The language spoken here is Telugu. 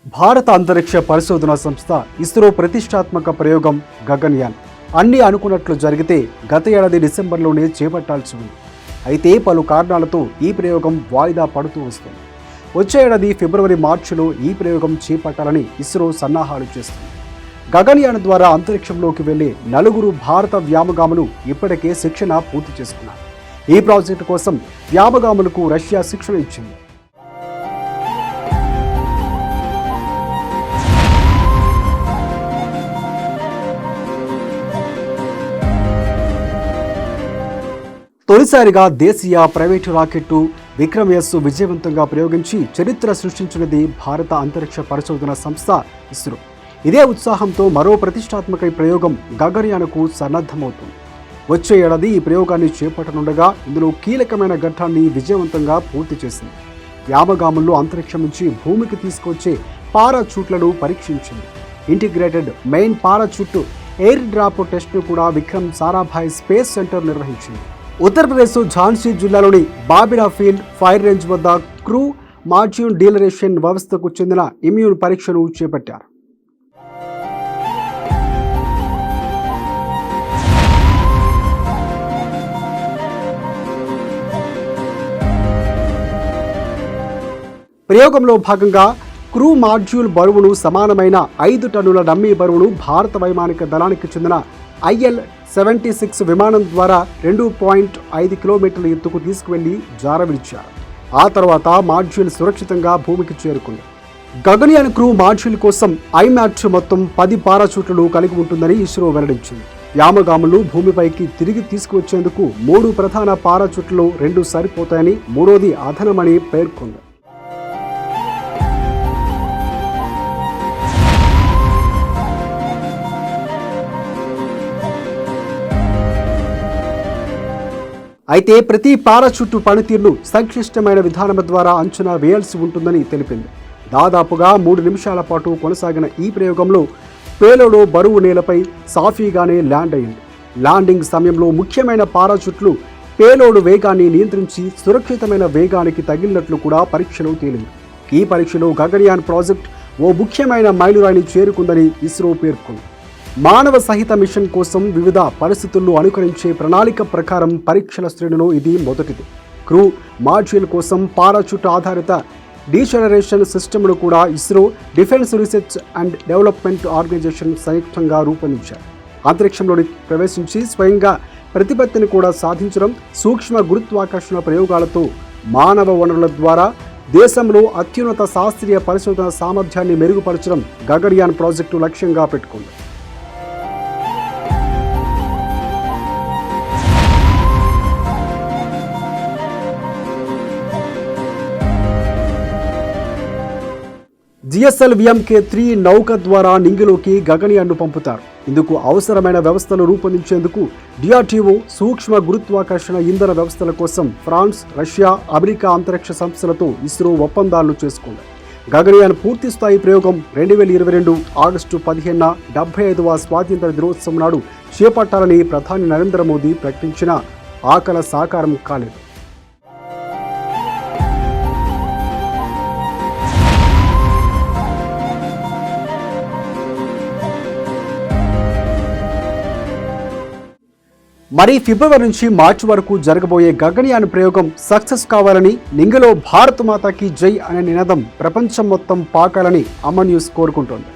భారత అంతరిక్ష పరిశోధన సంస్థ ఇస్రో ప్రతిష్టాత్మక ప్రయోగం గగన్యాన్ అన్ని అనుకున్నట్లు జరిగితే గత ఏడాది డిసెంబర్లోనే చేపట్టాల్సి ఉంది. అయితే పలు కారణాలతో ఈ ప్రయోగం వాయిదా పడుతూ వస్తుంది. వచ్చే ఏడాది ఫిబ్రవరి మార్చిలో ఈ ప్రయోగం చేపట్టాలని ఇస్రో సన్నాహాలు చేస్తుంది. గగన్యాన్ ద్వారా అంతరిక్షంలోకి వెళ్లే 4 భారత వ్యోమగాములు ఇప్పటికే శిక్షణ పూర్తి చేసుకున్నారు. ఈ ప్రాజెక్టు కోసం వ్యోమగాములకు రష్యా శిక్షణ ఇచ్చింది. తొలిసారిగా దేశీయ ప్రైవేటు రాకెట్టు విక్రమ్ ఎస్ విజయవంతంగా ప్రయోగించి చరిత్ర సృష్టించినది భారత అంతరిక్ష పరిశోధన సంస్థ ఇస్రో. ఇదే ఉత్సాహంతో మరో ప్రతిష్టాత్మక ప్రయోగం గగన్యాన్కు సన్నద్ధమవుతుంది. వచ్చే ఏడాది ఈ ప్రయోగాన్ని చేపట్టనుండగా ఇందులో కీలకమైన ఘట్టాన్ని విజయవంతంగా పూర్తి చేసింది. వ్యోమగాముల్లో అంతరిక్షం నుంచి భూమికి తీసుకొచ్చే పారాచూట్లను పరీక్షించింది. Integrated main parachute air drop టెస్ట్ను కూడా విక్రమ్ సారాభాయ్ స్పేస్ సెంటర్ నిర్వహించింది. ఉత్తరప్రదేశ్ ఝాన్సీ జిల్లాలోని బాబిడా ఫీల్డ్ ఫైర్ రేంజ్ వద్ద క్రూ మాడ్యూల్ డీలరేషన్ వ్యవస్థకు చెందిన ఇమ్యూన్ పరీక్షను చేపట్టారు. ప్రయోగంలో భాగంగా క్రూ మాడ్యూల్ బరువును సమానమైన 5 టన్నుల డమ్మీ బరువును భారత వైమానిక దళానికి చెందిన IL-76 విమానం ద్వారా 2.5 కిలోమీటర్ల ఎత్తుకు తీసుకువెళ్లి జారవిడిచారు. ఆ తర్వాత మాడ్యూల్ సురక్షితంగా భూమికి చేరుకుంది. గగన్యాన్ క్రూ మాడ్యూల్ కోసం ఐమాట్ మొత్తం 10 పారాచూట్లను కలిగి ఉంటుందని ఇస్రో వెల్లడించింది. వ్యోమగాములు భూమిపైకి తిరిగి తీసుకువచ్చేందుకు 3 ప్రధాన పారాచూట్లు 2 సరిపోతాయని, 3వది అదనమని పేర్కొంది. అయితే ప్రతి పారాచూట్ పనితీరును సంక్లిష్టమైన విధానం ద్వారా అంచనా వేయాల్సి ఉంటుందని తెలిపింది. దాదాపుగా 3 నిమిషాల పాటు కొనసాగిన ఈ ప్రయోగంలో పేలోడ్ బరువు నేలపై సాఫీగానే ల్యాండ్ అయింది. ల్యాండింగ్ సమయంలో ముఖ్యమైన పారాచూట్లు పేలోడ్ వేగాన్ని నియంత్రించి సురక్షితమైన వేగానికి తగిలినట్లు కూడా పరీక్షలో తేలింది. ఈ పరీక్షలో గగన్యాన్ ప్రాజెక్ట్ ఓ ముఖ్యమైన మైలురాయిని చేరుకుందని ఇస్రో పేర్కొంది. మానవ సహిత మిషన్ కోసం వివిధ పరిస్థితుల్లో అనుకరించే ప్రణాళిక ప్రకారం పరీక్షల శ్రేణిలో ఇది మొదటిది. క్రూ మాడ్యూల్ కోసం పారాచూట్ ఆధారిత డీసెలరేషన్ సిస్టమ్ను కూడా ISRO, defence research and development organisation సంయుక్తంగా రూపొందించారు. అంతరిక్షంలోకి ప్రవేశించి స్వయంగా ప్రతిపత్తిని కూడా సాధించడం, సూక్ష్మ గురుత్వాకర్షణ ప్రయోగాలతో మానవ వనరుల ద్వారా దేశంలో అత్యున్నత శాస్త్రీయ పరిశోధన సామర్థ్యాన్ని మెరుగుపరచడం గగన్యాన్ ప్రాజెక్టు లక్ష్యంగా పెట్టుకుంది. GSL VMK-3 నౌక ద్వారా నింగిలోకి గగన్యాన్ను పంపుతారు. ఇందుకు అవసరమైన వ్యవస్థలు రూపొందించేందుకు DRDO సూక్ష్మ గురుత్వాకర్షణ ఇంధన వ్యవస్థల కోసం ఫ్రాన్స్, రష్యా, అమెరికా అంతరిక్ష సంస్థలతో ఇస్రో ఒప్పందాలు చేసుకుంది. గగన్యాన్ పూర్తిస్థాయి ప్రయోగం 2022 ఆగస్టు 15న 75వ స్వాతంత్ర దినోత్సవం నాడు చేపట్టాలని ప్రధాని నరేంద్ర మోదీ ప్రకటించిన ఆ కల సాకారం కాలేదు. మరి ఫిబ్రవరి నుంచి మార్చి వరకు జరగబోయే గగన్యాన్ ప్రయోగం సక్సెస్ కావాలని, నింగిలో భారత్ మాతాకి జై అనే నినాదం ప్రపంచం మొత్తం పాకాలని అమ్మ న్యూస్ కోరుకుంటోంది.